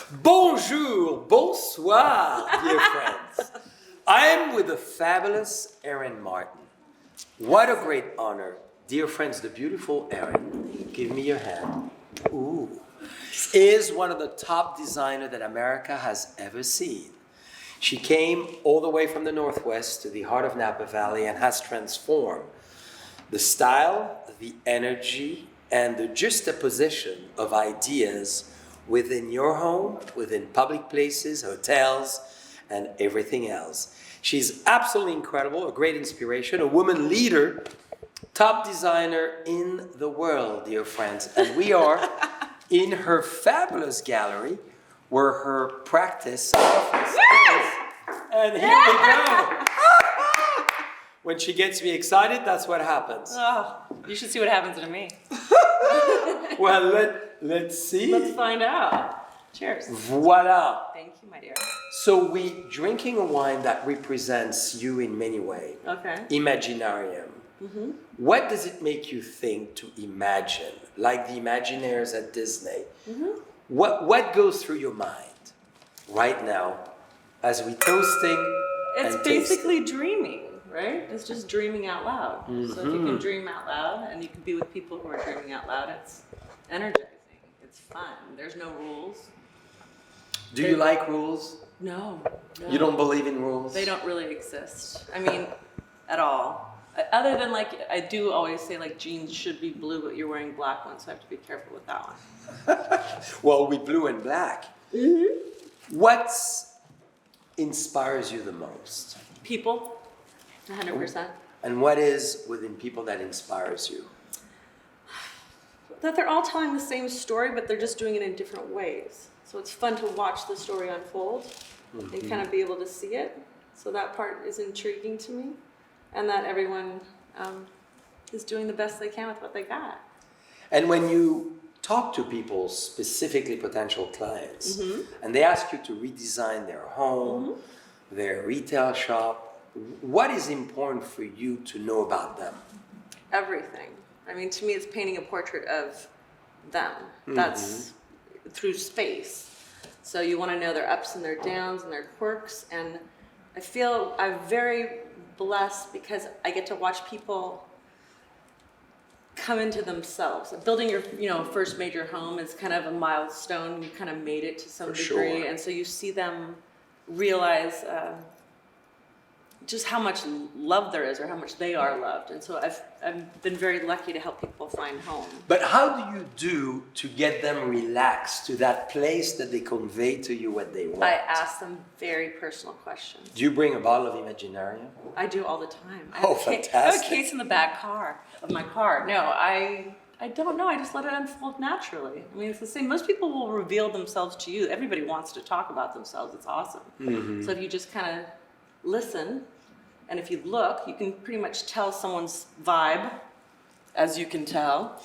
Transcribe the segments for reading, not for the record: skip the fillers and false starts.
Bonjour, bonsoir, dear friends. I'm with the fabulous Erin Martin. What a great honor. Dear friends, the beautiful Erin, give me your hand. Ooh. Is one of the top designers that America has ever seen. She came all the way from the Northwest to the heart of Napa Valley and has transformed the style, the energy, and the juxtaposition of ideas within your home, within public places, hotels, and everything else. She's absolutely incredible, a great inspiration, a woman leader, top designer in the world, dear friends. And we are in her fabulous gallery where her practice office is. And here we go. When she gets me excited, that's what happens. Oh, you should see what happens to me. Well, let's see. Let's find out. Cheers. Voila. Thank you, my dear. So we drinking a wine that represents you in many ways. Okay. Imaginarium. Mm-hmm. What does it make you think to imagine? Like the Imagineers at Disney. Mm-hmm. What goes through your mind right now as we toasting? It's and basically tasting? dreaming, right? It's just dreaming out loud. Mm-hmm. So if you can dream out loud and you can be with people who are dreaming out loud, it's energizing. It's fun. There's no rules. Do you like rules? No. You don't believe in rules? They don't really exist. I mean, at all. Other than like, I do always say like jeans should be blue, but you're wearing black ones, so I have to be careful with that one. Well, we blue and black. Mm-hmm. What inspires you the most? People, 100%. And what is within people that inspires you? That they're all telling the same story, but they're just doing it in different ways. So it's fun to watch the story unfold and kind of be able to see it. So that part is intriguing to me. And that everyone is doing the best they can with what they got. And when you talk to people, specifically potential clients, and they ask you to redesign their home, their retail shop, what is important for you to know about them? Everything. I mean, to me, it's painting a portrait of them. That's through space. So you want to know their ups and their downs and their quirks. And I feel I'm very blessed because I get to watch people come into themselves. Building your, first major home is kind of a milestone. You kind of made it to some degree, sure. And so you see them realize just how much love there is, or how much they are loved. And so I've been very lucky to help people find home. But how do you do to get them relaxed to that place that they convey to you what they want? I ask them very personal questions. Do you bring a bottle of Imaginarium? I do all the time. Fantastic. I have a case in the back of my car. No, I don't know. I just let it unfold naturally. I mean, it's the same. Most people will reveal themselves to you. Everybody wants to talk about themselves. It's awesome. Mm-hmm. So if you just kind of listen, and if you look, you can pretty much tell someone's vibe, as you can tell,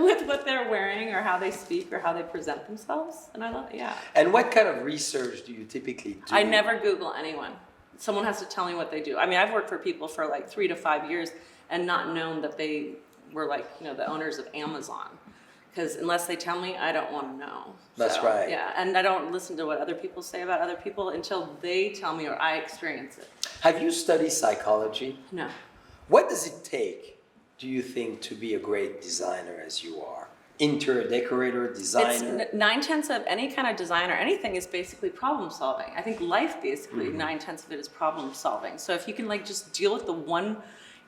with what they're wearing or how they speak or how they present themselves. And I love it, yeah. And what kind of research do you typically do? I never Google anyone. Someone has to tell me what they do. I mean, I've worked for people for like 3 to 5 years and not known that they were like, the owners of Amazon. Because unless they tell me, I don't want to know. That's right. Yeah, and I don't listen to what other people say about other people until they tell me or I experience it. Have you studied psychology? No. What does it take, do you think, to be a great designer as you are? Interior decorator, designer? It's 9/10 of any kind of design or anything is basically problem solving. I think life basically, 9/10 of it is problem solving. So if you can like just deal with the one,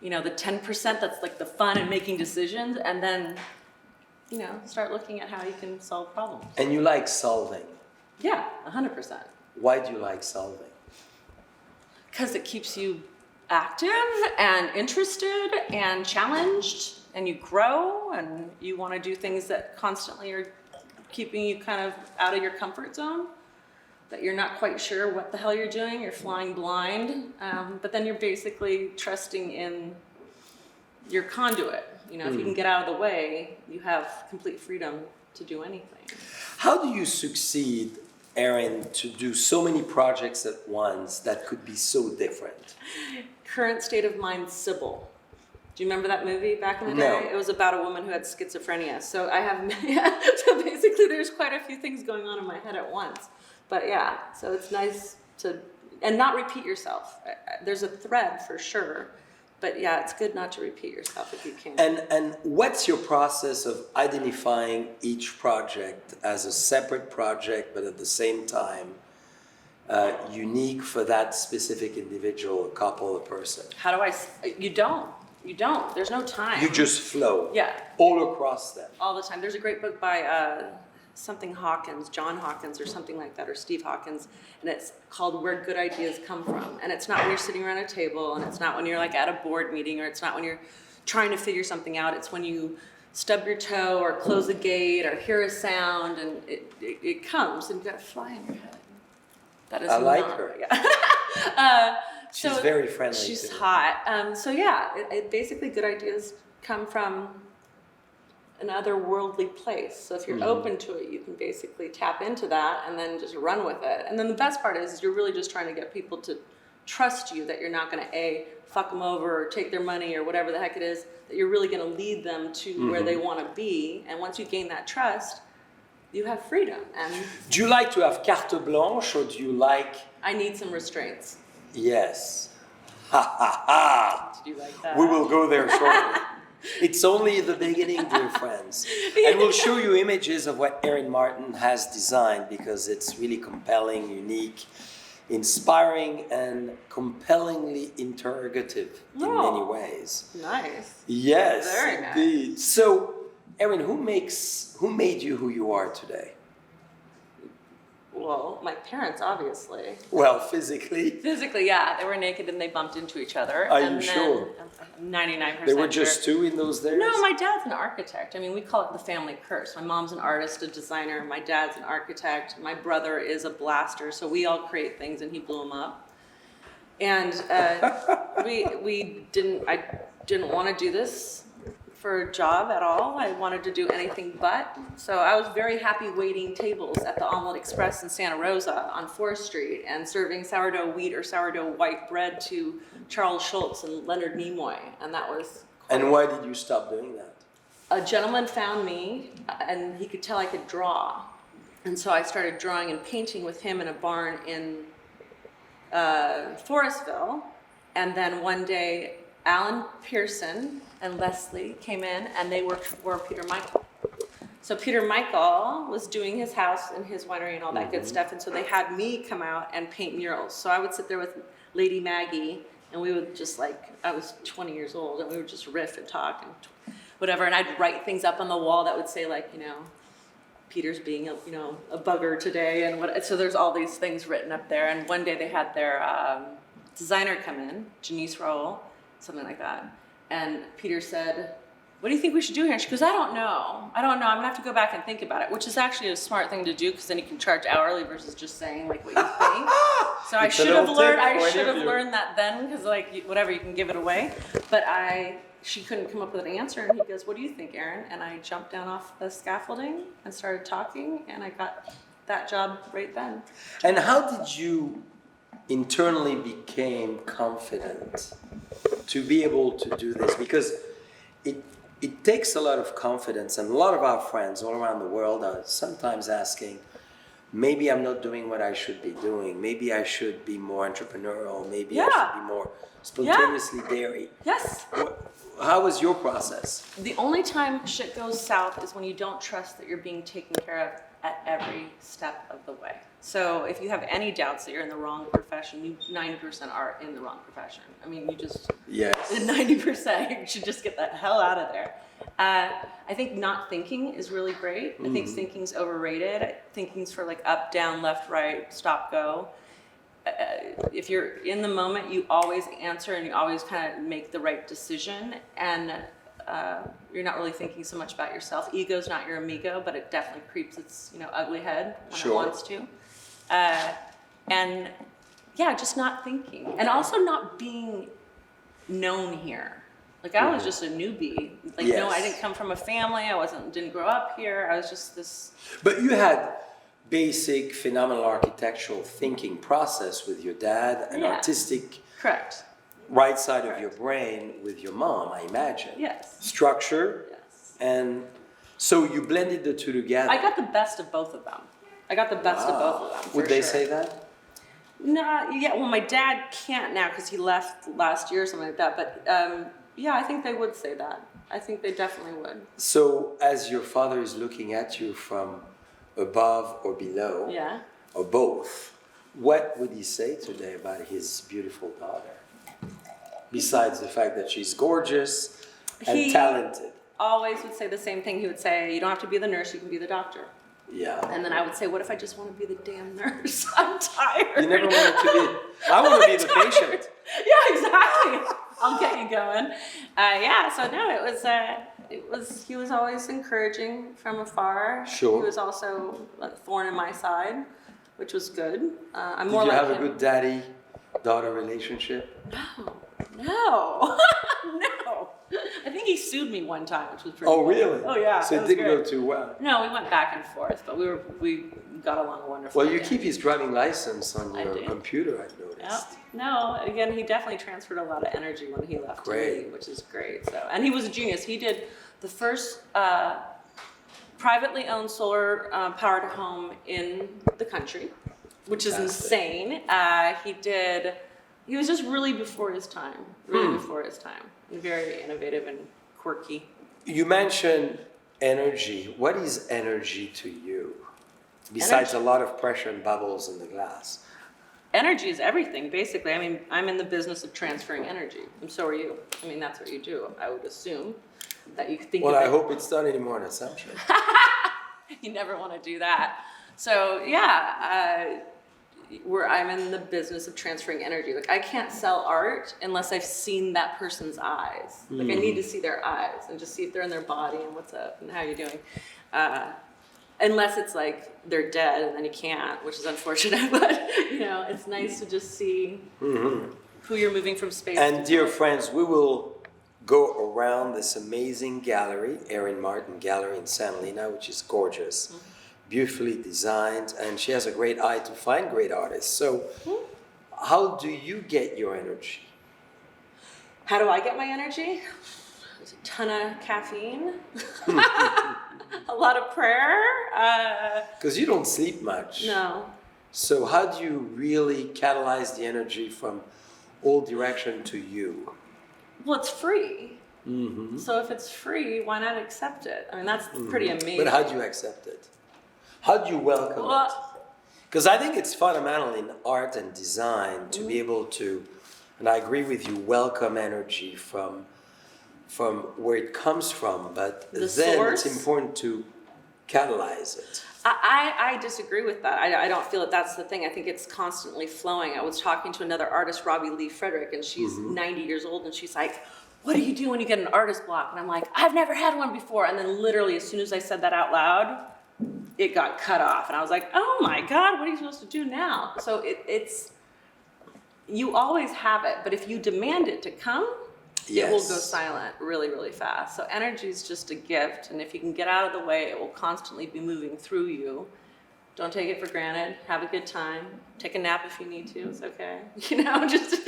the 10% that's like the fun and making decisions, and then start looking at how you can solve problems. And you like solving? Yeah, 100%. Why do you like solving? Because it keeps you active and interested and challenged, and you grow, and you want to do things that constantly are keeping you kind of out of your comfort zone, that you're not quite sure what the hell you're doing, you're flying blind, but then you're basically trusting in your conduit. If you can get out of the way, you have complete freedom to do anything. How do you succeed, Erin, to do so many projects at once that could be so different? Current state of mind, Sybil. Do you remember that movie back in the No. day? It was about a woman who had schizophrenia. So I have, so basically there's quite a few things going on in my head at once. But yeah, so it's nice to, and not repeat yourself. There's a thread for sure, but yeah, it's good not to repeat yourself if you can. And what's your process of identifying each project as a separate project, but at the same time unique for that specific individual, couple, or person? How do I? You don't. There's no time. You just flow. Yeah. All across them. All the time. There's a great book by something Hawkins, John Hawkins or something like that, or Steve Hawkins, and it's called Where Good Ideas Come From. And it's not when you're sitting around a table, and it's not when you're like at a board meeting, or it's not when you're trying to figure something out. It's when you stub your toe or close a gate or hear a sound, and it comes, and you got to fly in your head. That is I like her. Yeah. She's very friendly. She's too. hot. So yeah, it basically good ideas come from an otherworldly place. So if you're open to it, you can basically tap into that and then just run with it. And then the best part is you're really just trying to get people to trust you, that you're not going to fuck them over or take their money or whatever the heck it is, that you're really going to lead them to where they want to be. And once you gain that trust, you have freedom. And do you like to have carte blanche, or do you like... I need some restraints. Yes. Ha ha ha. Did you like that? We will go there shortly. It's only the beginning, dear friends. And we'll show you images of what Erin Martin has designed, because it's really compelling, unique, inspiring, and compellingly interrogative in many ways. Nice. Yes, Very nice. indeed. So, Erin, who made you who you are today? Well, my parents, obviously. Well, physically. Physically, yeah. They were naked and they bumped into each other. Are you sure? I'm 99% They were just two in those days? No, my dad's an architect. I mean, we call it the family curse. My mom's an artist, a designer. My dad's an architect. My brother is a blaster. So we all create things, and he blew them up. And I didn't want to do this for a job at all. I wanted to do anything but. So I was very happy waiting tables at the Omelette Express in Santa Rosa on 4th Street and serving sourdough wheat or sourdough white bread to Charles Schultz and Leonard Nimoy. And that was And why did you stop doing that? A gentleman found me, and he could tell I could draw. And so I started drawing and painting with him in a barn in Forestville. And then one day, Alan Pearson and Leslie came in, and they worked for Peter Michael. So Peter Michael was doing his house and his winery and all that good stuff, and so they had me come out and paint murals. So I would sit there with Lady Maggie, and we would just I was 20 years old, and we would just riff and talk and whatever, and I'd write things up on the wall that would say Peter's being a bugger today, and what. So there's all these things written up there, and one day they had their designer come in, Janice Rowell, something like that. And Peter said, "What do you think we should do here?" And she goes, I don't know. I'm gonna have to go back and think about it, which is actually a smart thing to do, because then you can charge hourly versus just saying what you think. So I should have learned that then, because whatever, you can give it away. But she couldn't come up with an answer, and he goes, "What do you think, Erin?" And I jumped down off the scaffolding and started talking, and I got that job right then. And how did you internally became confident to be able to do this? Because it takes a lot of confidence, and a lot of our friends all around the world are sometimes asking, maybe I'm not doing what I should be doing. Maybe I should be more entrepreneurial. Maybe I should be more spontaneously daring. Yes. How was your process? The only time shit goes south is when you don't trust that you're being taken care of at every step of the way. So if you have any doubts that you're in the wrong profession, you 90% are in the wrong profession. I mean, you just, yes, 90%, you should just get the hell out of there. I think not thinking is really great. I think thinking's overrated. Thinking's for up, down, left, right, stop, go. If you're in the moment, you always answer and you always kind of make the right decision, and you're not really thinking so much about yourself. Ego's not your amigo, but it definitely creeps its ugly head when it wants to. And yeah, just not thinking, and also not being known here. I was just a newbie. No, I didn't come from a family. Didn't grow up here. I was just this. But you had basic phenomenal architectural thinking process with your dad, and artistic. Correct. Right side of your brain with your mom, I imagine. Yes. Structure. Yes. And So you blended the two together. I got the best of both of them. Would they sure. say that? No, yeah. Well, my dad can't now because he left last year or something like that. But yeah, I think they would say that. I think they definitely would. So as your father is looking at you from above or below, Yeah. or both, what would he say today about his beautiful daughter? Besides the fact that she's gorgeous and talented. Always would say the same thing. He would say, "You don't have to be the nurse; you can be the doctor." Yeah. And then I would say, "What if I just want to be the damn nurse? I'm tired." You never wanted to be. I want to be the patient. Yeah, exactly. I'll get you going. Yeah. So no, it was. He was always encouraging from afar. Sure. He was also a thorn in my side, which was good. I'm Did more you like have a him. good daddy-daughter relationship? No. No. I think he sued me one time, which was pretty. Oh, cool. really? Oh, yeah. So that it was didn't go great. too well. No, we went back and forth, but we got along wonderfully. Well, you keep his driving license on I your do. computer, I've Yep. noticed. No, again, he definitely transferred a lot of energy when he left to Great. me, which is great. So, and he was a genius. He did the first privately owned solar powered home in the country, which is insane. He was just really before his time, before his time, and very innovative and quirky. You mentioned energy. What is energy to you? Besides a lot of pressure and bubbles in the glass. Energy is everything, basically. I mean, I'm in the business of transferring energy, and so are you. I mean, that's what you do. I would assume that you think. Well, of I it. hope it's not anymore an assumption. You never want to do that. So yeah, I'm in the business of transferring energy. Like I can't sell art unless I've seen that person's eyes. Like I need to see their eyes and just see if they're in their body and what's up and how you're doing. Unless it's like they're dead and then you can't, which is unfortunate. But it's nice to just see who you're moving from space. And to dear time. friends, we will go around this amazing gallery, Erin Martin Gallery in San Helena, which is gorgeous, beautifully designed, and she has a great eye to find great artists. So how do you get your energy? How do I get my energy? There's a ton of caffeine, a lot of prayer. Because you don't sleep much. No. So how do you really catalyze the energy from all direction to you? Well, it's free. So if it's free, why not accept it? I mean, that's pretty amazing. But how do you accept it? How do you welcome it? Because I think it's fundamental in art and design to be able to, and I agree with you, welcome energy from where it comes from, but The then source? it's important to catalyze it. I disagree with that. I don't feel that that's the thing. I think it's constantly flowing. I was talking to another artist, Robbie Lee Frederick, and she's 90 years old, and she's like, "What do you do when you get an artist block?" And I'm like, "I've never had one before." And then literally, as soon as I said that out loud, it got cut off. And I was like, "Oh my God, what are you supposed to do now?" So it's, you always have it, but if you demand it to come, it will go silent really, really fast. So energy is just a gift, and if you can get out of the way, it will constantly be moving through you. Don't take it for granted. Have a good time. Take a nap if you need to. It's okay. Just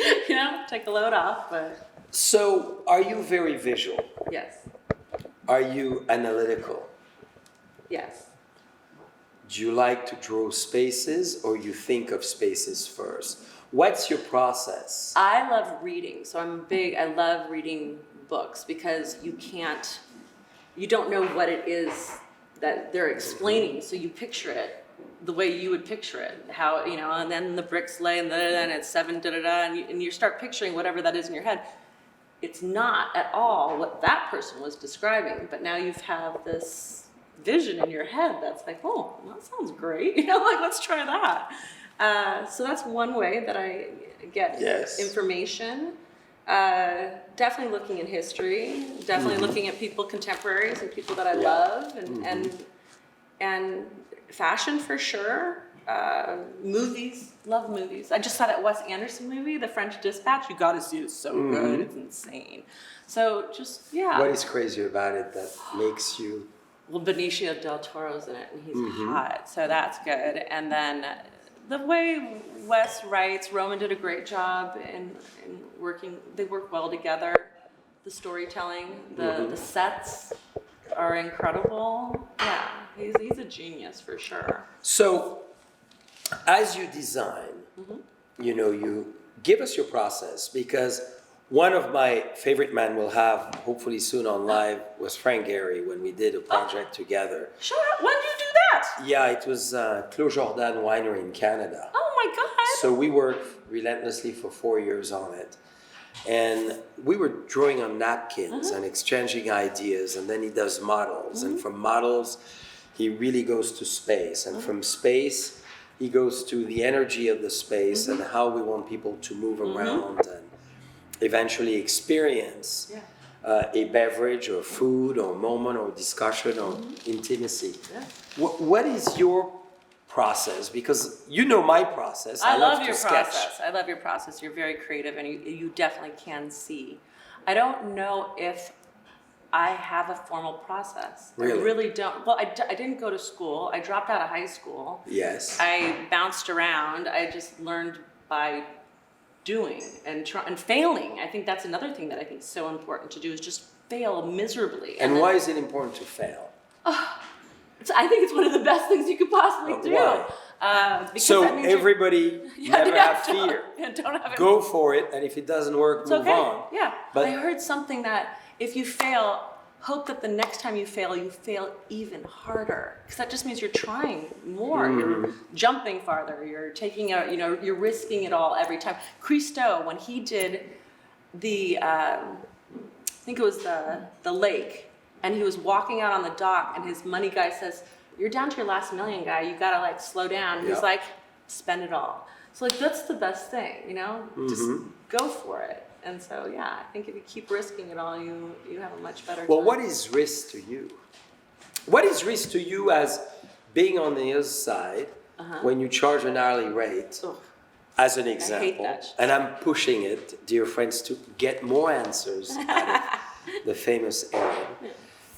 take the load off. But So are you very visual? yes, Are you analytical? yes. Do you like to draw spaces or you think of spaces first? What's your process? I love reading, so I love reading books because you don't know what it is that they're explaining, so you picture it the way you would picture it, how, and then the bricks lay and it's 7 and you start picturing whatever that is in your head. It's not at all what that person was describing, but now you have this vision in your head that's like, oh, that sounds great, let's try that. So that's one way that I get information. Definitely looking in history, definitely looking at people, contemporaries, and people that I love, and fashion for sure. Movies, love movies. I just saw that Wes Anderson movie, The French Dispatch. You got to see it; it's so good. It's insane. So just What is crazy about it that makes you? Well, Benicio del Toro's in it, and he's hot, so that's good. And then the way Wes writes, Roman did a great job in working. They work well together. The storytelling, the sets, are incredible. Yeah, he's a genius for sure. So, as you design, you give us your process, because one of my favorite men we'll have hopefully soon on live was Frank Gehry when we did a project together. Sure. When did you do that? Yeah, it was Clos Jordan Winery in Canada. Oh my God. So we worked relentlessly for 4 years on it. And we were drawing on napkins and exchanging ideas, and then he does models. And from models, he really goes to space. And from space, he goes to the energy of the space and how we want people to move around and eventually experience a beverage or food or moment or discussion or intimacy. Yeah. What is your process? Because you know my process. I love to your sketch. process. I love your process. You're very creative, and you definitely can see. I don't know if I have a formal process. Really? I really don't. Well, I didn't go to school. I dropped out of high school. Yes. I bounced around. I just learned by doing and failing. I think that's another thing that I think is so important to do, is just fail miserably. And then, why is it important to fail? I think it's one of the best things you could possibly do. Why? Because So that means everybody never have fear. Don't have it. Go for it, and if it doesn't work, It's move okay. on. Yeah. But- I heard something that if you fail, hope that the next time you fail even harder. Because that just means you're trying more. You're jumping farther. You're taking out, you're risking it all every time. Christo, when he did the, I think it was the lake, and he was walking out on the dock, and his money guy says, "You're down to your last million, guy. You gotta slow down." And he's like, "Spend it all." So that's the best thing, just go for it. And so, yeah, I think if you keep risking it all, you have a much better Well, time. what is risk to you? What is risk to you as being on the other side when you charge an hourly rate, Ugh. as an example? that. And I'm pushing it, dear friends, to get more answers out of the famous Erin.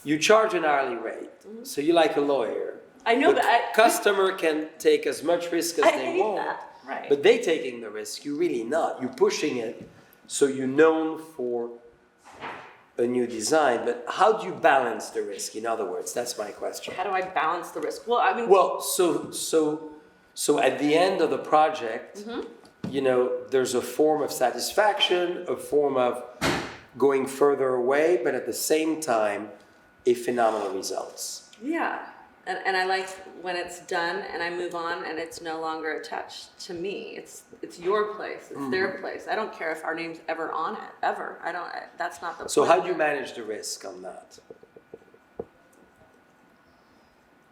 You charge an hourly rate, so you're like a lawyer. I know The that. customer can take as much risk as I they hate want, that. Right. but they taking the risk. You're really not. You're pushing it, so you're known for a new design. But how do you balance the risk? In other words, that's my question. How do I balance the risk? Well, I mean, Well, so at the end of the project, there's a form of satisfaction, a form of going further away, but at the same time, a phenomenal results. yeah. And I like when it's done and I move on and it's no longer attached to me. It's your place. It's their place. I don't care if our name's ever on it, ever. That's not the So point how of do you it. manage the risk on that?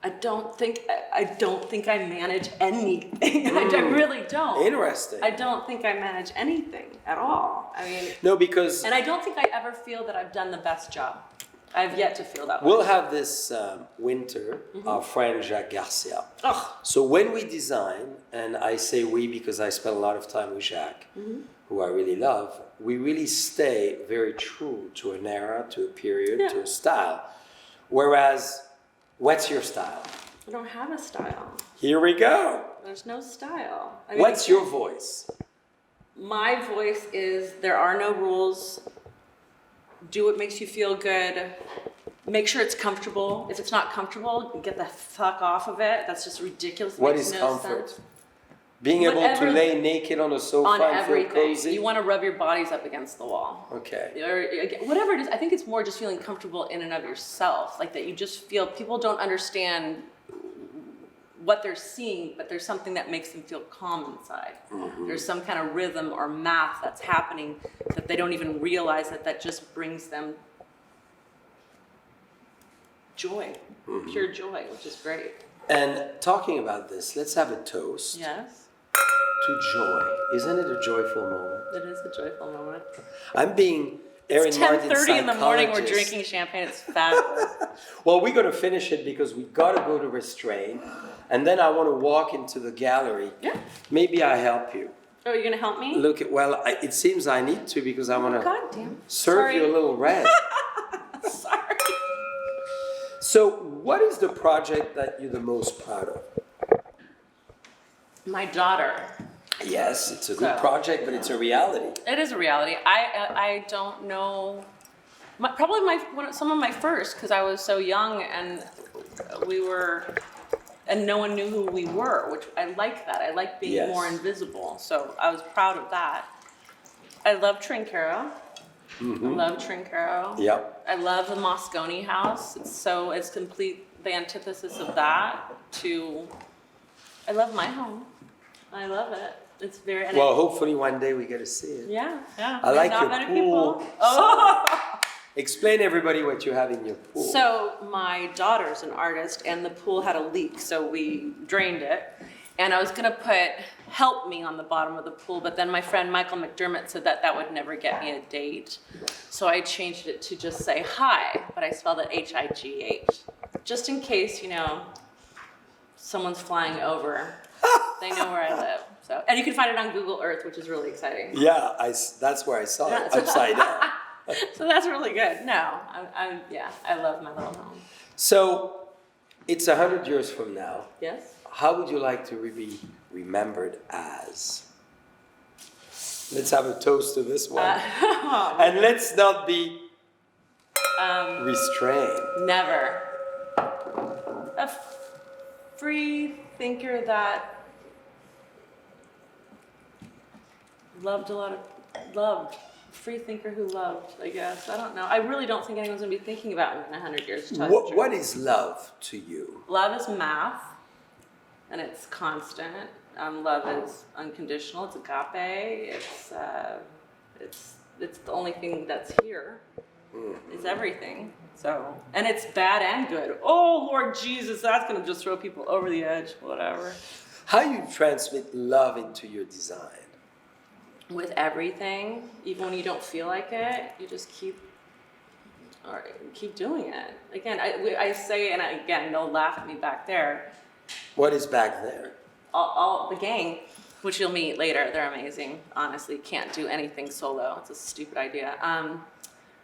I don't think I manage anything. I really don't. Interesting. I don't think I manage anything at all. I mean, No, because and I don't think I ever feel that I've done the best job. I've yet to feel that way. we'll have this winter our friend Jacques Garcia. Ugh. So when we design, and I say we because I spend a lot of time with Jacques, who I really love, we really stay very true to an era, to a period, to a style. Whereas, what's your style? I don't have a style. Here we go. There's no style. I mean, What's your voice? My voice is there are no rules. Do what makes you feel good. Make sure it's comfortable. If it's not comfortable, get the fuck off of it. That's just ridiculous. It What makes is no comfort? sense. Being able Whatever- to lay naked on a sofa On and feel everything. cozy? You want to rub your bodies up against the wall. Okay. Or whatever it is. I think it's more just feeling comfortable in and of yourself. Like that you just feel, people don't understand what they're seeing, but there's something that makes them feel calm inside. There's some kind of rhythm or math that's happening that they don't even realize that just brings them joy, pure joy, which is great. And talking about this, let's have a toast Yes, to joy. Isn't it a joyful moment? it is a joyful moment. I'm being Erin It's Martin's 10:30 in the morning, we're psychologist. drinking champagne, it's fabulous. Well, we're going to finish it because we got to go to restrain. And then I want to walk into the gallery. Yeah. Maybe I help you. Oh, you're gonna help me? Look at, it seems I need to because I want to God damn. serve Sorry. you a little red. Sorry. So, what is the project that you're the most proud of? My daughter. Yes, it's a good So, project, but it's a reality. It is a reality. I don't know Some of my first, because I was so young and and no one knew who we were, which I like that. I like being more invisible. So I was proud of that. I love Trincaro. I love Trincaro. Yep. I love the Moscone house. It's complete the antithesis of that to, I love my home. I love it. It's very, well, hopefully one day we get to see it. yeah. I like Not your many pool. people. Oh. Explain everybody what you have in your pool. So my daughter's an artist and the pool had a leak, so we drained it. And I was gonna put "help me" on the bottom of the pool, but then my friend Michael McDermott said that would never get me a date. So I changed it to just say hi, but I spelled it H-I-G-H. Just in case, someone's flying over, they know where I live. So, and you can find it on Google Earth, which is really exciting. Yeah, that's where I saw it, upside down. So that's really good. No, I love my little home. So it's 100 years from now. Yes? How would you like to be remembered as? Let's have a toast to this one. And let's not be restrained. Never. A free thinker that loved. Free thinker who loved, I guess. I don't know. I really don't think anyone's going to be thinking about me in 100 years. To tell you the truth. What is love to you? Love is math, and it's constant. Love is unconditional. It's agape. It's the only thing that's here. It's everything. So, and it's bad and good. Oh, Lord Jesus, that's going to just throw people over the edge. Whatever. How you transmit love into your design? With everything, even when you don't feel like it, you just keep doing it. Again, I say, and again, they'll laugh at me back there. What is back there? All the gang, which you'll meet later. They're amazing. Honestly, can't do anything solo. It's a stupid idea.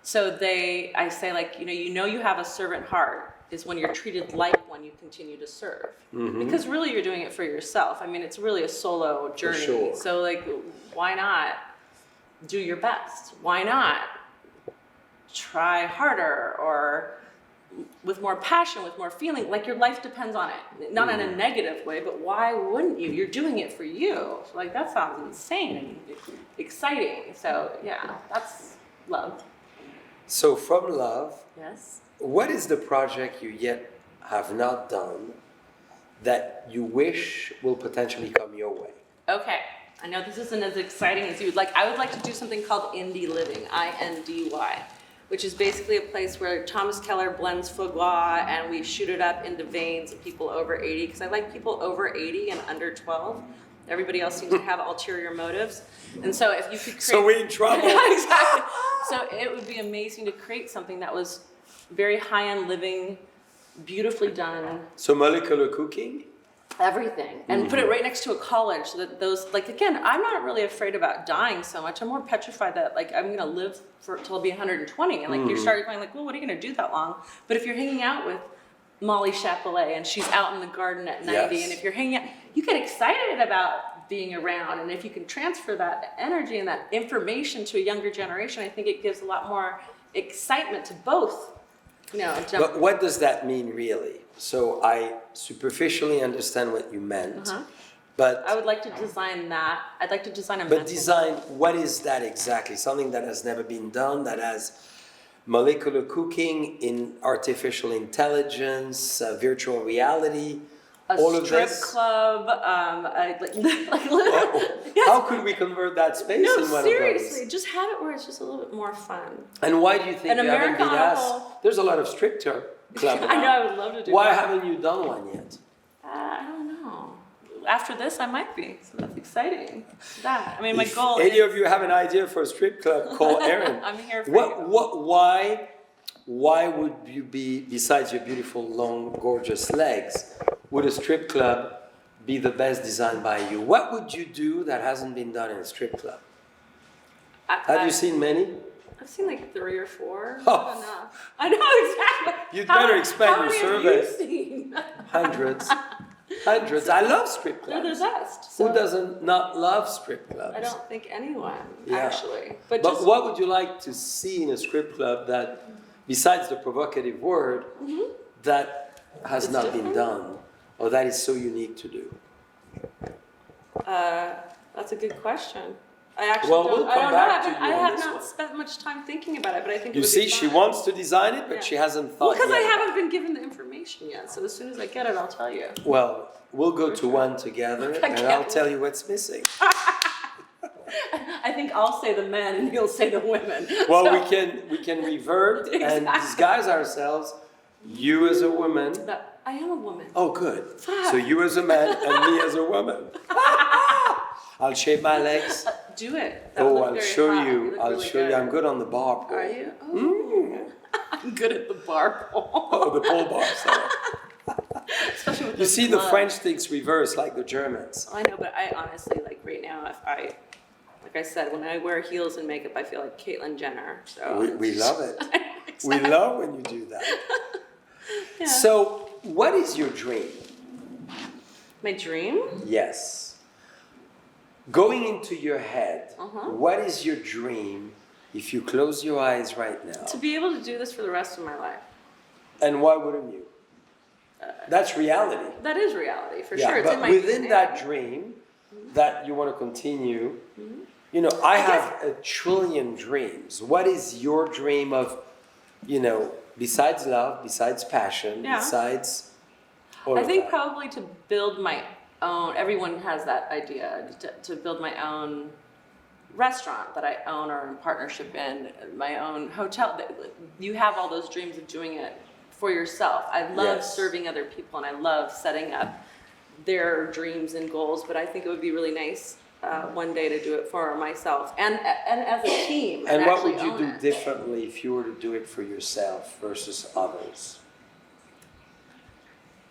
So I say, like, you have a servant heart is when you're treated like one you continue to serve. Mm-hmm. Because really you're doing it for yourself. I mean, it's really a solo journey. For sure. So like, why not do your best? Why not try harder or with more passion, with more feeling, like your life depends on it. Not in a negative way, but why wouldn't you? You're doing it for you. So like, that sounds insane and exciting. So yeah, that's love. So from love, yes. What is the project you yet have not done that you wish will potentially come your way? Okay, I know this isn't as exciting as you would like. I would like to do something called Indie Living, I-N-D-Y, which is basically a place where Thomas Keller blends foie gras and we shoot it up into veins of people over 80, because I like people over 80 and under 12. Everybody else seems to have ulterior motives. And so if you could create... So we're in trouble. Exactly. So it would be amazing to create something that was very high-end living, beautifully done. So molecular cooking? Everything. And put it right next to a college so that those, like, again, I'm not really afraid about dying so much. I'm more petrified that, like, I'm going to live till I'll be 120. And, like, you start going, like, well, what are you going to do that long? But if you're hanging out with Molly Chapelet and she's out in the garden at 90, and if you're hanging out, you get excited about being around. And if you can transfer that energy and that information to a younger generation, I think it gives a lot more excitement to both. But what does that mean really? So I superficially understand what you meant, but I would like to design that. I'd like to design a But design, what is that exactly? Something that has never been done, that has molecular cooking, in artificial intelligence, virtual reality, all of strip this? club, How could we convert that space in one of those? No, seriously, just have it where it's just a little bit more fun. And why do you think you haven't been asked? There's a lot of strip club. I know, I would love to do Why that. haven't you done one yet? I don't know. After this, I might be. So that's exciting. I mean, my If goal any is... of you have an idea for a strip club, call Erin. I'm here for you. Why would you be, besides your beautiful, long, gorgeous legs, would a strip club be the best designed by you? What would you do that hasn't been done in a strip club? Have you seen many? I've seen like 3 or 4. Oh. Not enough. I know exactly. You'd better expand your survey. Have you seen? Hundreds. Hundreds. I love strip They're clubs. the best. Who So doesn't not love strip clubs? I don't think anyone, Yeah. actually. But Just, what would you like to see in a strip club that, besides the provocative word, that has It's not different? been done, or that is so unique to do? that's a good question. I actually Well, don't, we'll I come don't know. back to I you on have this not one. spent much time thinking about it, but I think it You would see, be she fun. wants to design it, but Yeah. she hasn't Well, thought because I yet. haven't been given the information yet, so as soon as I get it, I'll tell you. Well, we'll go to one together, and I'll can't tell you what's missing. I think I'll say the men and you'll say the women. Well, So- we can revert and Exactly. disguise ourselves. You as a woman. But I am a woman. Oh, good. Fuck. So you as a man and me as a woman. I'll shave my legs. Do it. That would look I'll very show hot. you. look I'll really show you. good. I'm good on the bar pole. Are you? Oh. I'm good at the bar pole. Oh, the pole bar. Sorry. Especially with You those see, the gloves. French things reverse like the Germans. I know, but I honestly, like right now, like I said, when I wear heels and makeup, I feel like Caitlyn Jenner. So We love it. We Exactly. love when you do that. Yeah. So, what is your dream? My dream? Yes. Going into your head, Uh-huh. what is your dream if you close your eyes right now? To be able to do this for the rest of my life. And why wouldn't you? That's reality. That is reality, for Yeah, sure. It's but in my within DNA. that dream that you want to continue, you know, I have a trillion dreams. What is your dream of, you know, besides love, besides passion, Yeah. besides all I of think that? probably to build my own, everyone has that idea, to build my own restaurant that I own or in partnership in, my own hotel. You have all those dreams of doing it for yourself. I love Yes. serving other people and I love setting up their dreams and goals, but I think it would be really nice one day to do it for myself and as a team. And what actually would you own do it. differently if you were to do it for yourself versus others?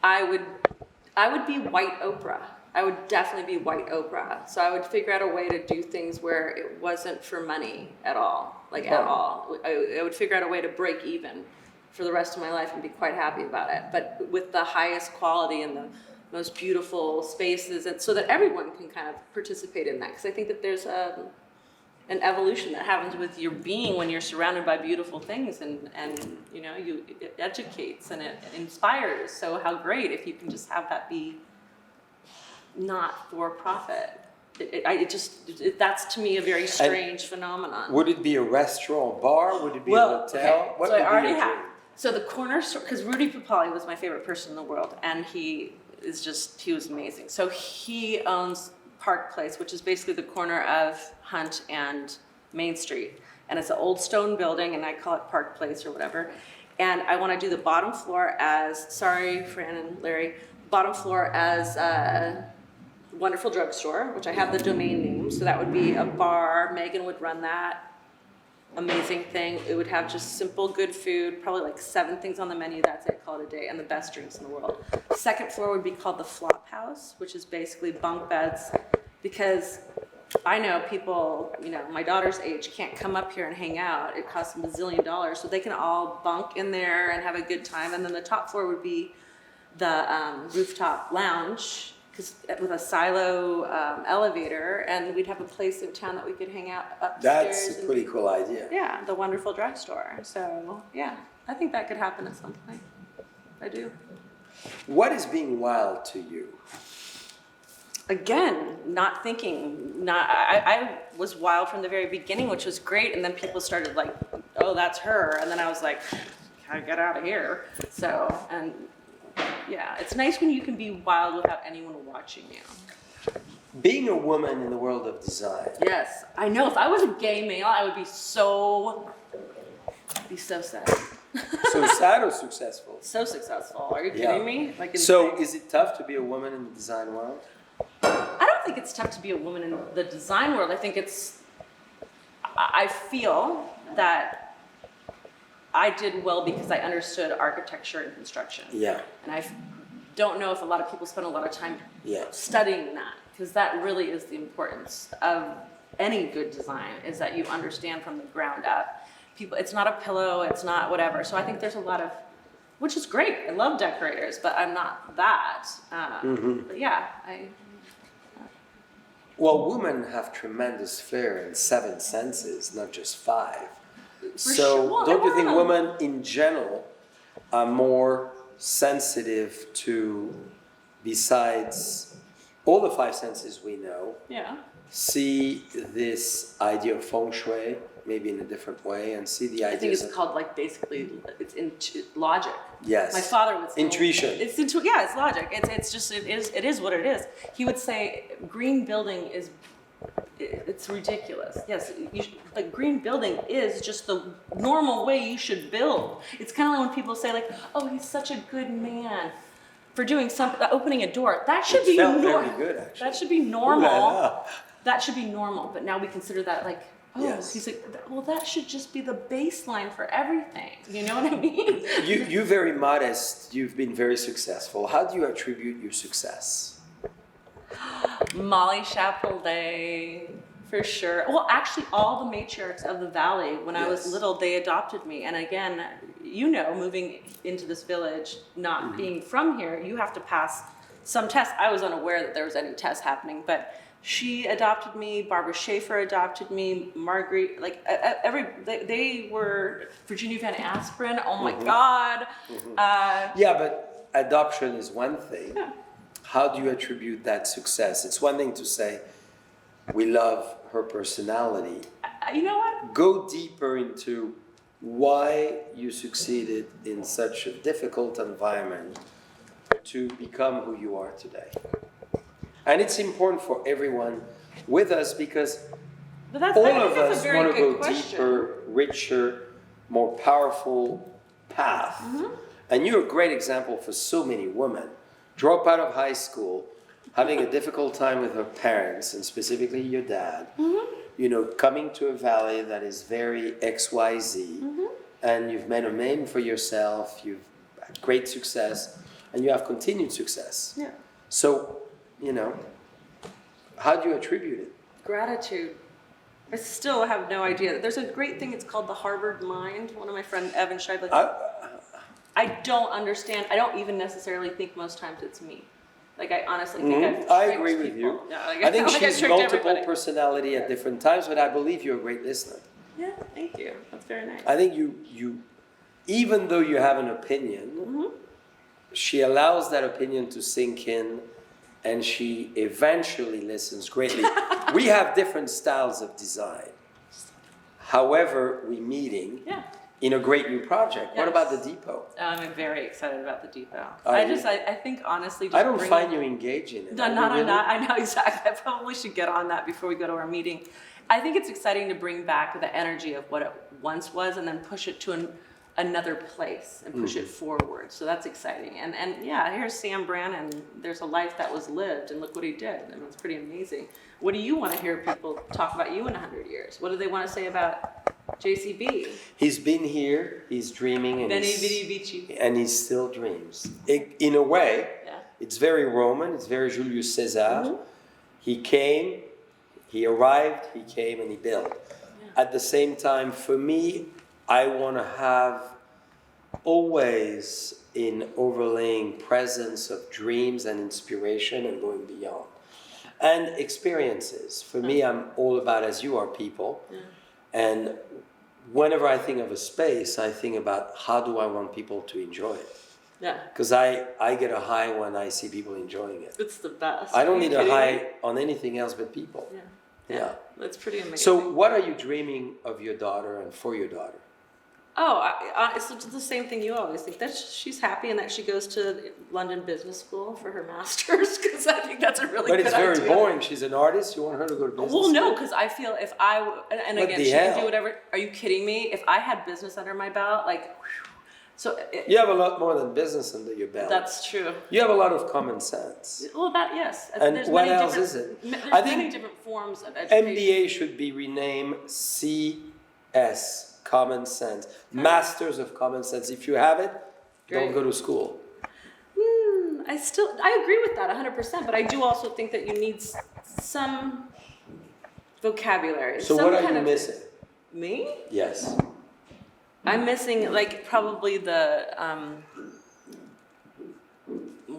I would be white Oprah. I would definitely be white Oprah. So I would figure out a way to do things where it wasn't for money at all, like at all. I would figure out a way to break even for the rest of my life and be quite happy about it, but with the highest quality and the most beautiful spaces, and so that everyone can kind of participate in that. Because I think that there's an evolution that happens with your being when you're surrounded by beautiful things, and you know, it educates and it inspires. So how great if you can just have that be not for profit. That's to me a very strange phenomenon. Would it be a restaurant, bar? Would it be a hotel? Okay, What so would I be already your have. dream? So the corner store, because Rudy Papali was my favorite person in the world, and he was amazing. So he owns Park Place, which is basically the corner of Hunt and Main Street. And it's an old stone building, and I call it Park Place or whatever. And I want to do the bottom floor as, sorry, Fran and Larry, bottom floor as a wonderful drugstore, which I have the domain name. So that would be a bar. Megan would run that. Amazing thing. It would have just simple, good food, probably like 7 things on the menu. That's it, call it a day, and the best drinks in the world. Second floor would be called the Flop House, which is basically bunk beds, because I know people, you know, my daughter's age can't come up here and hang out. It costs them $1 zillion, so they can all bunk in there and have a good time. And then the top floor would be the rooftop lounge, with a silo elevator, and we'd have a place in town that we could hang out upstairs. That's a pretty cool idea. Yeah, the wonderful drugstore. So yeah, I think that could happen at some point. I do. What is being wild to you? Again, not thinking. I was wild from the very beginning, which was great, and then people started like, oh, that's her, and then I was like, gotta get out of here. So, and yeah, it's nice when you can be wild without anyone watching you. Being a woman in the world of design. Yes, I know. If I was a gay male, I would be so sad. So sad or successful? So successful. Are you Yeah. kidding me? Like, So insane. is it tough to be a woman in the design world? I don't think it's tough to be a woman in the design world. I feel that I did well because I understood architecture and construction. Yeah. And I don't know if a lot of people spend a lot of time Yeah. studying that, because that really is the importance of any good design, is that you understand from the ground up. People, it's not a pillow, it's not whatever. So I think there's a lot of which is great. I love decorators, but I'm not that. But yeah, Well, women have tremendous flair and 7 senses, not just 5. So sure. Well, don't you think everyone- women in general are more sensitive to, besides all the 5 senses we know, yeah. see this idea of feng shui maybe in a different way and see the I think ideas it's of, called like basically it's in logic. yes, My father would say intuition. It's logic. It's just it is what it is. He would say green building is it's ridiculous. Yes, the green building is just the normal way you should build. It's kind of like when people say like, oh, he's such a good man for doing something, opening a door. That should It be felt normal. very good, actually. That should be Ooh la normal. la. That should be normal. But now we consider that like, oh, Yes. he's like, well, that should just be the baseline for everything. You know what I mean? You're very modest. You've been very successful. How do you attribute your success? Molly Chapelet, for sure. Well, actually, all the matriarchs of the valley, when I was Yes. little, they adopted me. And again, you know, moving into this village, not being from here, you have to pass some tests. I was unaware that there was any tests happening, but she adopted me. Barbara Schaefer adopted me. Marguerite, like they were Virginia Van Aspirin. Oh my God. Yeah, but adoption is one thing. Yeah. How do you attribute that success? It's one thing to say, we love her personality. You know what? Go deeper into why you succeeded in such a difficult environment to become who you are today. And it's important for everyone with us because But that's, all I think of that's us a very want to good go question. deeper, richer, more powerful path. And you're a great example for so many women. Drop out of high school, having a difficult time with her parents, and specifically your dad. You know, coming to a valley that is very XYZ, and you've made a name for yourself, you've had great success, and you have continued success. Yeah. So, you know, how do you attribute it? Gratitude. I still have no idea. There's a great thing, it's called the Harvard mind. One of my friend Evan Scheibler. I don't understand. I don't even necessarily think most times it's me. Like I honestly think I've I tricked agree with people. you. Yeah, like, I think like I've she's tricked multiple everybody. personality at different times, but I believe you're a great listener. Yeah, thank you. That's very nice. I think you even though you have an opinion, she allows that opinion to sink in, and she eventually listens greatly. We have different styles of design. However, we're meeting Yeah. in a great new project. What Yes. about the depot? I'm very excited about the depot. Are I you? think honestly, just I don't bringing- find you engaging in it. No, Are you not really? on that. I know exactly. I probably should get on that before we go to our meeting. I think it's exciting to bring back the energy of what it once was and then push it to another place and push it forward. So that's exciting. And yeah, here's Sam Brannan. There's a life that was lived, and look what he did. I mean, it's pretty amazing. What do you want to hear people talk about you in 100 years? What do they want to say about JCB? He's been here, he's dreaming, and Benny he's, Bitty Beachy. and he still dreams. In a way, Yeah. it's very Roman, it's very Julius Caesar. He came, he arrived, he came, and he built. At the same time, for me, I want to have always in overlaying presence of dreams and inspiration and going beyond. And experiences. For me, I'm all about, as you are, people. And whenever I think of a space, I think about how do I want people to enjoy it. Yeah. Because I get a high when I see people enjoying it. It's the best. I don't Are you need a kidding high me? on anything else but people. Yeah. Yeah. That's pretty amazing. So what are you dreaming of your daughter and for your daughter? Oh, it's the same thing you always think. That she's happy and that she goes to London Business School for her master's, because I think that's a really But good it's very idea. boring. She's an artist. You want her to go to business Well, no, school? because I feel if and What again, the she can hell? do whatever. Are you kidding me? If I had business under my belt, like, so You have a lot more than business under your belt. that's true. You have a lot of common sense. Well, that yes. And There's what many else different- is it? There's I think many different forms of education. MBA should be renamed CS, Common Sense. Masters of Common Sense. If you have it, don't Great. go to school. I agree with that 100%, but I do also think that you need some vocabulary. So some what are kind you of- missing? Me? Yes. I'm missing like probably the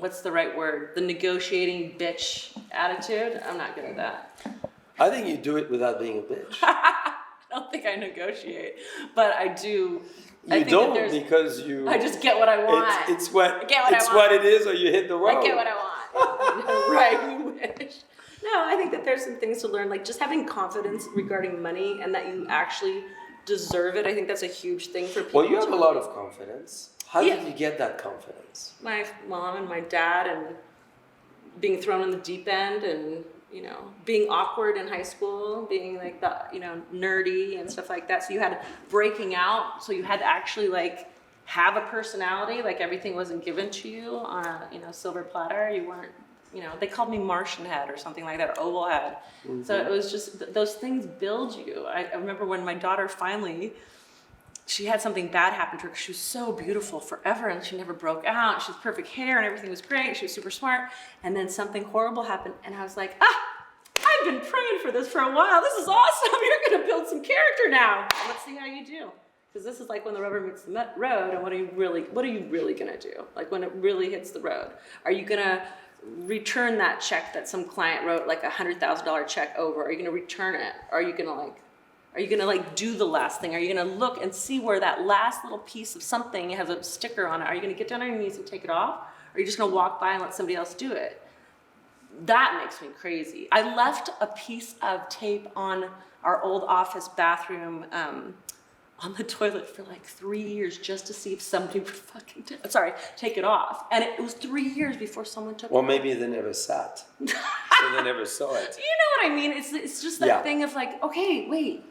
what's the right word? The negotiating bitch attitude. I'm not good at that. I think you do it without being a bitch. I don't think I negotiate, but I do. You don't because you. I just get what I want. It's what I get what it's I want. what it is, or you hit the road. I get what I want. Right, you wish. No, I think that there's some things to learn, like just having confidence regarding money and that you actually deserve it. I think that's a huge thing for people. Well, you have a lot of confidence. How did you get that confidence? My mom and my dad, and being thrown in the deep end, and being awkward in high school, being like the nerdy and stuff like that. So you had breaking out. So you had to actually like have a personality. Like everything wasn't given to you on a silver platter. You weren't. They called me Martian head or something like that, or oval head. Mm-hmm. So it was just, those things build you. I remember when my daughter finally, she had something bad happen to her because she was so beautiful forever and she never broke out. She had perfect hair and everything was great. She was super smart. And then something horrible happened and I was like, I've been praying for this for a while. This is awesome. You're going to build some character now. Let's see how you do. Because this is like when the rubber meets the road, and what are you really going to do? Like when it really hits the road, are you going to return that check that some client wrote, like $100,000 check over? Are you going to return it? Are you going to do the last thing? Are you going to look and see where that last little piece of something has a sticker on it? Are you going to get down on your knees and take it off? Or are you just going to walk by and let somebody else do it? That makes me crazy. I left a piece of tape on our old office bathroom on the toilet for like 3 years just to see if somebody would take it off. And it was 3 years before someone took it off. Well, maybe they never sat. So they never saw it. You know what I mean? It's just that thing of like, okay, wait.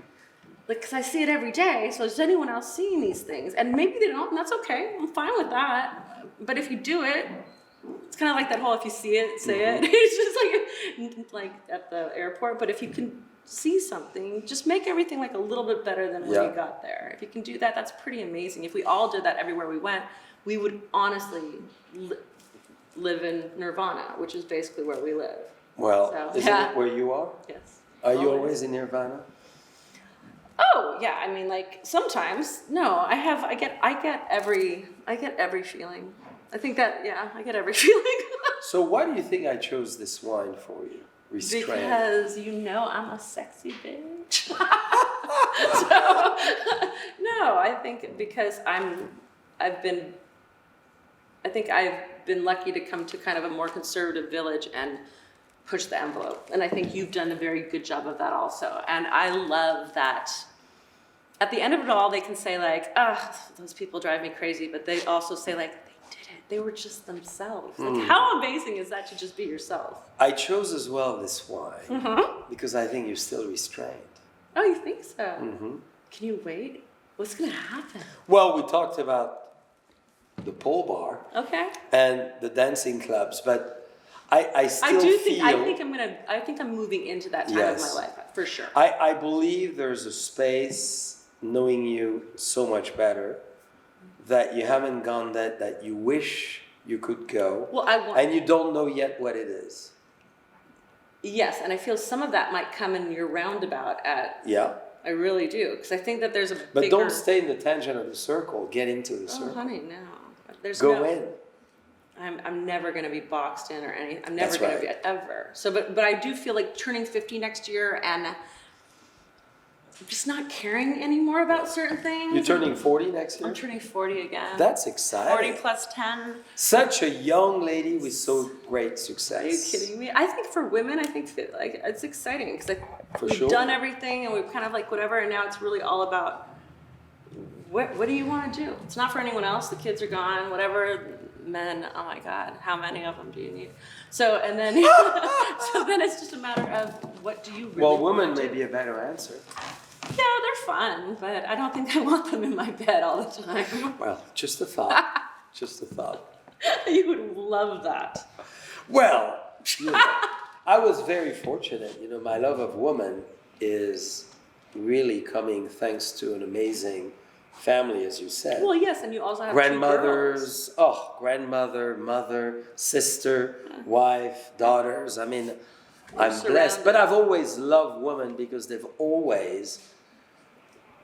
Like, because I see it every day, so is anyone else seeing these things? And maybe they don't, and that's okay. I'm fine with that. But if you do it, it's kind of like that whole if you see it, say it. It's just like at the airport. But if you can see something, just make everything like a little bit better than when you got there. If you can do that, that's pretty amazing. If we all did that everywhere we went, we would honestly live in nirvana, which is basically where we live. Well, isn't it where you are? Yes. Are you always in nirvana? Oh yeah, I mean, like sometimes. No, I get every feeling. I think that I get every feeling. So why do you think I chose this wine for you? Restrained. Because I'm a sexy bitch. No, I think because I've been lucky to come to kind of a more conservative village and push the envelope. And I think you've done a very good job of that also. And I love that at the end of it all, they can say like, those people drive me crazy. But they also say like, they did it. They were just themselves. Like, how amazing is that to just be yourself? I chose as well this wine because I think you're still restrained. Oh, you think so? Mm-hmm. Can you wait? What's going to happen? Well, we talked about the pole bar. Okay. And the dancing clubs, but I still feel... I think I'm moving into that time of my life, for sure. I believe there's a space, knowing you so much better, that you haven't gone that you wish you could go. Well, and you don't know yet what it is. Yes, and I feel some of that might come in your roundabout at... Yeah. I really do, because I think that there's a But don't stay in the tangent of the circle. Get into the circle. Oh, honey, no. Go in. I'm never going to be boxed in or anything. I'm never going to be ever. So, but I do feel like turning 50 next year, and I'm just not caring anymore about certain things. You're turning 40 next year? I'm turning 40 again. That's exciting. 40 plus 10. Such a young lady with so great success. Are you kidding me? I think for women, like it's exciting because we've done everything and we've kind of like whatever, and now it's really all about what do you want to do? It's not for anyone else. The kids are gone. Whatever. Men, oh my God, how many of them do you need? So and then so then it's just a matter of what do you really want women may be a better answer. Yeah, they're fun, but I don't think I want them in my bed all the time. Well, just a thought. Just a thought. You would love that. Well, I was very fortunate. My love of woman is really coming thanks to an amazing family, as you said. Well, yes, and you also have grandmothers. Grandmother, mother, sister, wife, daughters. I mean, I'm blessed. But I've always loved women because they've always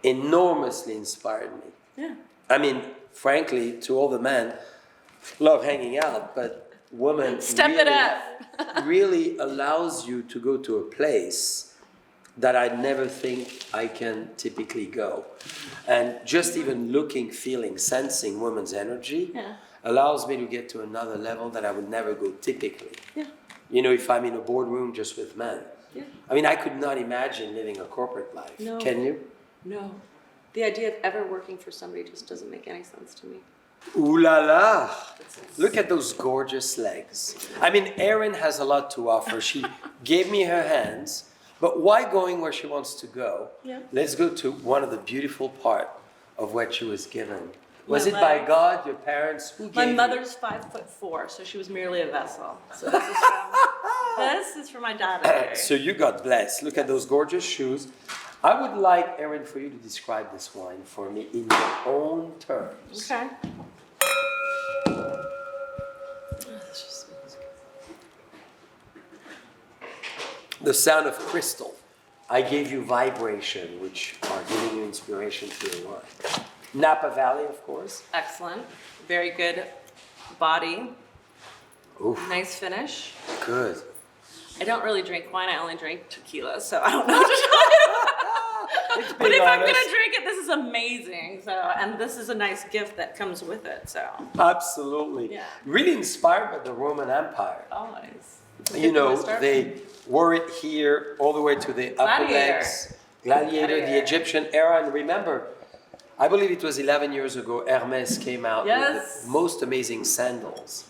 enormously inspired me. Yeah. I mean, frankly, to all the men, love hanging out, but woman Step it up. really allows you to go to a place that I never think I can typically go. And just even looking, feeling, sensing women's energy allows me to get to another level that I would never go typically. Yeah. You know, if I'm in a boardroom just with men. Yeah. I mean, I could not imagine living a corporate life. No. Can you? No. The idea of ever working for somebody just doesn't make any sense to me. Ooh la la! Look at those gorgeous legs. I mean, Erin has a lot to offer. She gave me her hands, but why going where she wants to go? Yeah. Let's go to one of the beautiful part of what she was given. Was My it by legs. God, your parents? Who gave My you? mother's 5'4", so she was merely a vessel. So this is from my daughter. So you got blessed. Look at those gorgeous shoes. I would like, Erin, for you to describe this wine for me in your own terms. Okay. The sound of crystal. I gave you vibration, which are giving you inspiration for your wine. Napa Valley, of course. Excellent. Very good body. Oof, Nice finish. good. I don't really drink wine. I only drink tequila, so I don't know what to tell you. But if I'm gonna drink it, this is amazing. So, and this is a nice gift that comes with it. So, Absolutely. Yeah. Really inspired by the Roman Empire. always. You know, they wore it here all the way to the upper Gladiator. legs. Gladiator, the Gladiator. Egyptian era. And remember, I believe it was 11 years ago, Hermes came out Yes. with the most amazing sandals.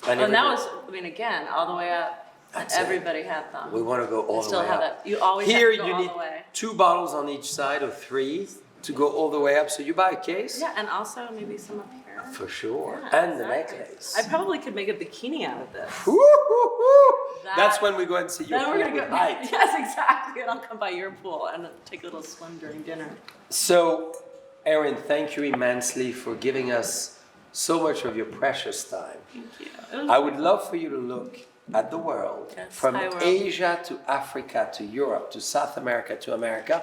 And And that everybody- was, I mean, again, all the way up. That's it. Everybody had them. we want to go all I the still way have up. it. You always Here have to go you all need the way. 2 bottles on each side or 3 to go all the way up. So you buy a case? Yeah, and also maybe some up here. For sure. Yeah, And the exactly. necklace. I probably could make a bikini out of this. Woo, woo, woo. That- That's when we go and see you. Then we're gonna go. Right. Yes, exactly. And I'll come by your pool and take a little swim during dinner. So, Erin, thank you immensely for giving us so much of your precious time. Thank you. I would love for you to look at the world, Yes, from I will. Asia to Africa to Europe to South America to America,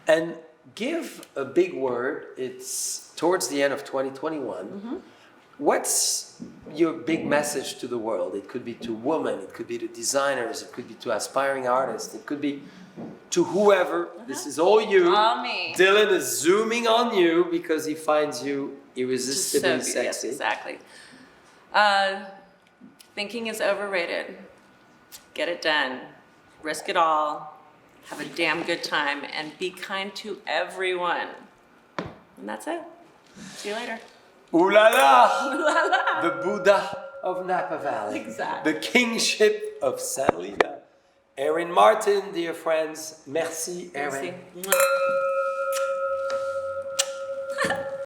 and give a big word. It's towards the end of 2021. Mm-hmm. What's your big message to the world? It could be to women, it could be to designers, it could be to aspiring artists, it could be to whoever. This is all you. All me. Dylan is zooming on you because he finds you irresistibly Just so good. Yes, sexy. exactly. Thinking is overrated. Get it done. Risk it all. Have a damn good time and be kind to everyone. And that's it. See you later. Ooh la la! The Buddha of Napa Valley. Exactly. The kingship of Helena. Erin Martin, dear friends. Merci, Erin. See.